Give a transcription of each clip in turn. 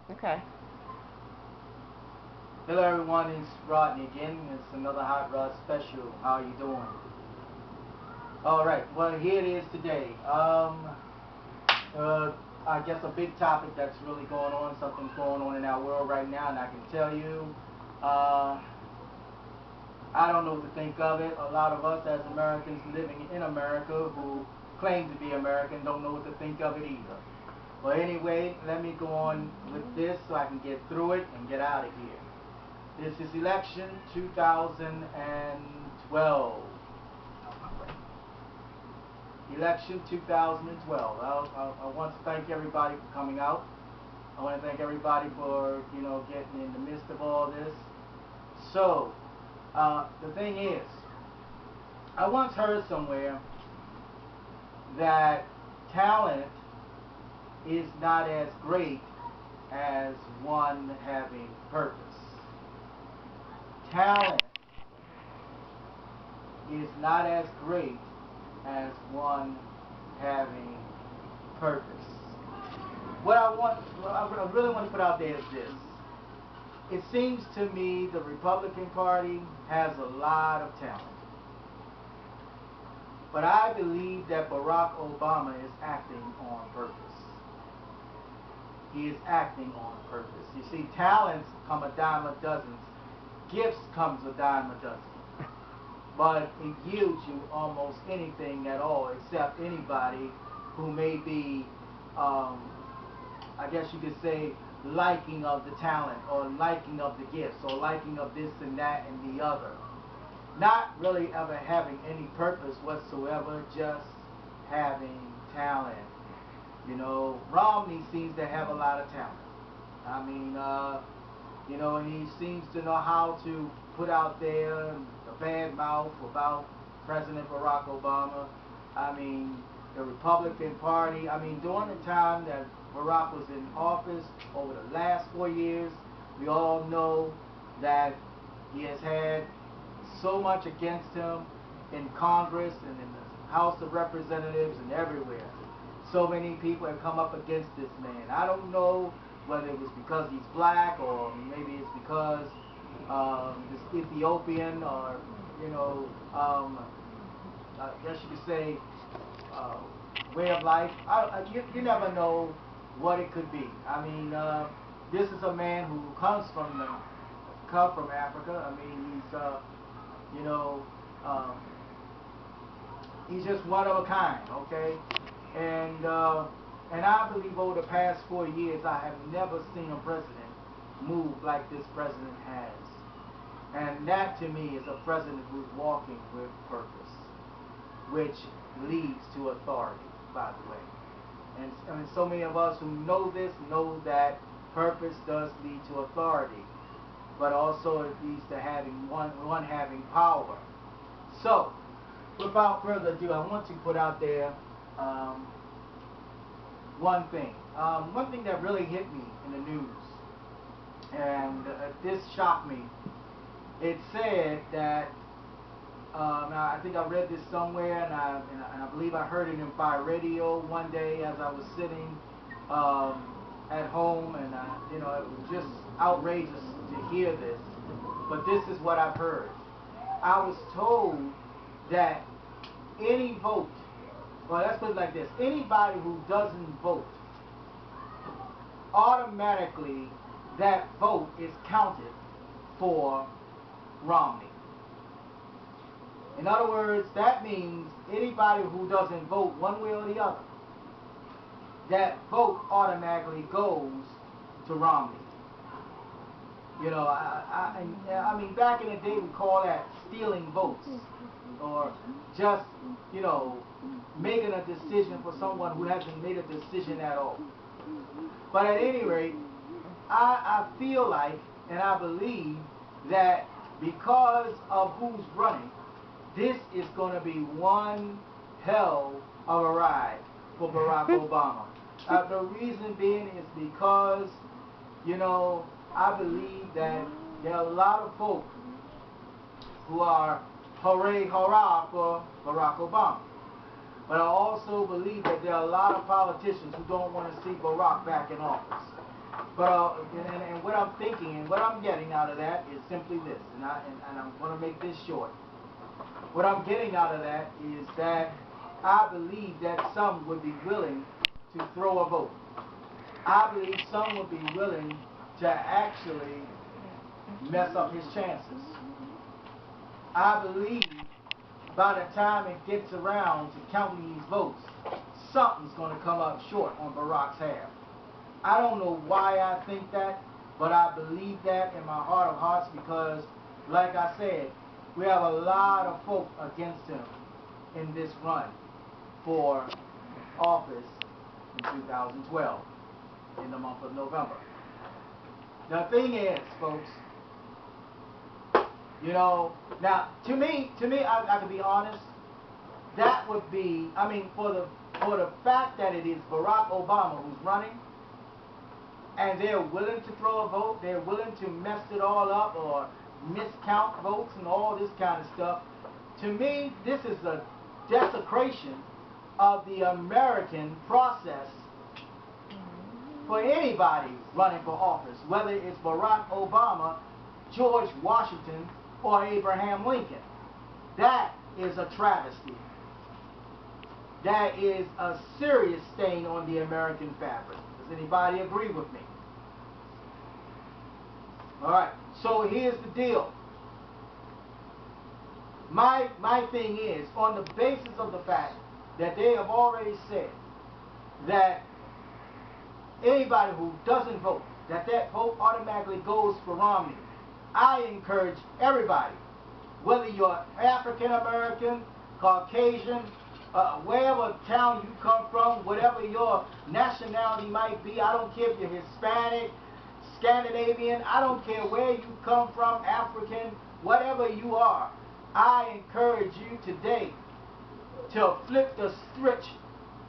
Okay. Hello everyone, it's Rodney again. It's another Hot Rod special. How you doing? Alright, well here it is today. Uh, I guess a big topic that's really going on, something's going on in our world right now, and I can tell you, uh, I don't know what to think of it. A lot of us as Americans living in America who claim to be American don't know what to think of it either. Well anyway, let me go on with this so I can get through it and get out of here. This is election 2012. Election 2012. I want to thank everybody for coming out. I want to thank everybody for, getting in the midst of all this. So, the thing is, I once heard somewhere that talent is not as great as one having purpose. Talent is not as great as one having purpose. What I really want to put out there is this. It seems to me the Republican Party has a lot of talent. But I believe that Barack Obama is acting on purpose. He is acting on purpose. You see, talents come a dime a dozen. Gifts comes a dime a dozen. But it yields you almost anything at all except anybody who may be, I guess you could say, liking of the talent or liking of the gifts or liking of this and that and the other. Not really ever having any purpose whatsoever, just having talent. Romney seems to have a lot of talent. I mean, he seems to know how to put out there the bad mouth about President Barack Obama. I mean, the Republican Party. I mean, during the time that Barack was in office, over the last 4 years, we all know that he has had so much against him in Congress and in the House of Representatives and everywhere. So many people have come up against this man. I don't know whether it was because he's black or maybe it's because this Ethiopian or, I guess you could say uh, way of life. You never know what it could be. I mean, this is a man who come from Africa. I mean, you know, um, he's just one of a kind, okay? And I believe over the past 4 years, I have never seen a president move like this president has. And that to me is a president who's walking with purpose, which leads to authority, by the way. And so many of us who know this know that purpose does lead to authority, but also it leads to having one having power. So, without further ado, I want to put out there um, one thing. One thing that really hit me in the news, and this shocked me. It said that I think I read this somewhere, and I believe I heard it by radio one day as I was sitting at home, and it was just outrageous to hear this. But this is what I've heard. I was told that any vote, well, let's put it like this: anybody who doesn't vote, automatically that vote is counted for Romney. In other words, that means anybody who doesn't vote one way or the other, that vote automatically goes to Romney. I mean, back in the day, we call that stealing votes, or just, you know, making a decision for someone who hasn't made a decision at all. But at any rate, I feel like, and I believe that because of who's running, this is going to be one hell of a ride for Barack Obama. The reason being is because, I believe that there are a lot of folk who are hooray, hurrah for Barack Obama. But I also believe that there are a lot of politicians who don't want to see Barack back in office. But and what I'm thinking and what I'm getting out of that is simply this, and I'm going to make this short. What I'm getting out of that is that I believe that some would be willing to throw a vote. I believe some would be willing to actually mess up his chances. I believe by the time it gets around to counting these votes, something's going to come up short on Barack's half. I don't know why I think that, but I believe that in my heart of hearts because, like I said, we have a lot of folk against him in this run for office in 2012, in the month of November. The thing is, folks, you know, now to me, I can be honest. That would be, I mean, for the fact that it is Barack Obama who's running, and they're willing to throw a vote, they're willing to mess it all up or miscount votes and all this kind of stuff. To me, this is a desecration of the American process for anybody running for office, whether it's Barack Obama, George Washington, or Abraham Lincoln. That is a travesty. That is a serious stain on the American fabric. Does anybody agree with me? All right, so here's the deal. My thing is, on the basis of the fact that they have already said that anybody who doesn't vote, that vote automatically goes for Romney. I encourage everybody, whether you're African American, Caucasian, wherever town you come from, whatever your nationality might be, I don't care if you're Hispanic, Scandinavian, I don't care where you come from, African, whatever you are, I encourage you today to flip the switch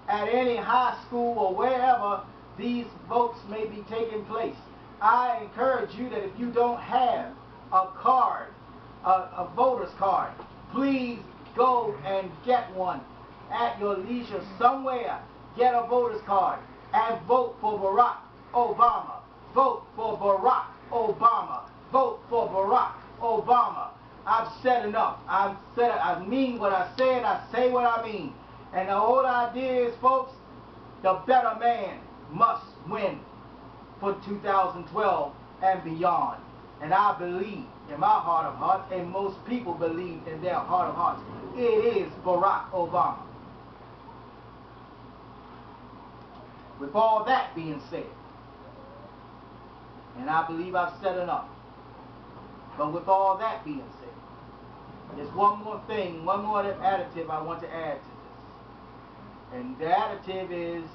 at any high school or wherever these votes may be taking place. I encourage you that if you don't have a card, a voter's card, please go and get one at your leisure somewhere. Get a voter's card and vote for Barack Obama. Vote for Barack Obama. Vote for Barack Obama. I've said enough. I've said it. I mean what I say and I say what I mean. And the whole idea is, folks, the better man must win for 2012 and beyond. And I believe in my heart of hearts, and most people believe in their heart of hearts, it is Barack Obama. With all that being said, and I believe I've said enough, but with all that being said, there's one more thing, one more additive I want to add to this. And the additive is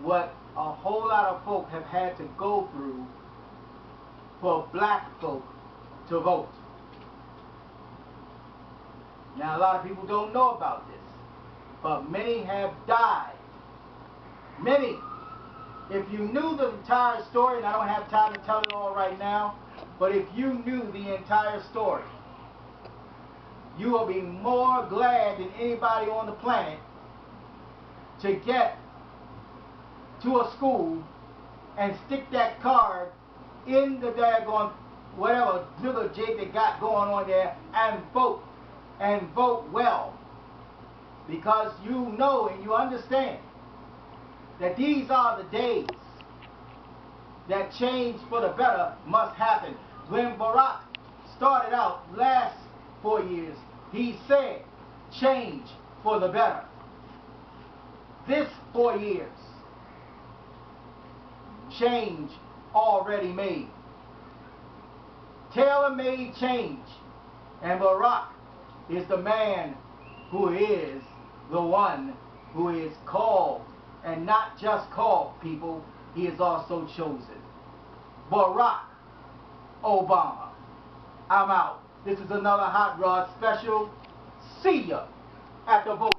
what a whole lot of folk have had to go through for black folk to vote. Now, a lot of people don't know about this, but many have died. Many. If you knew the entire story, and I don't have time to tell it all right now, but if you knew the entire story, you will be more glad than anybody on the planet to get to a school and stick that card in the daggone whatever little jig they got going on there and vote well, because you know and you understand that these are the days that change for the better must happen. When Barack started out last 4 years, he said change for the better. This 4 years, change already made. Tailor-made change. And Barack is the man who is the one who is called, and not just called, people, he is also chosen. Barack Obama. I'm out. This is another Hot Rod special. See ya at the vote.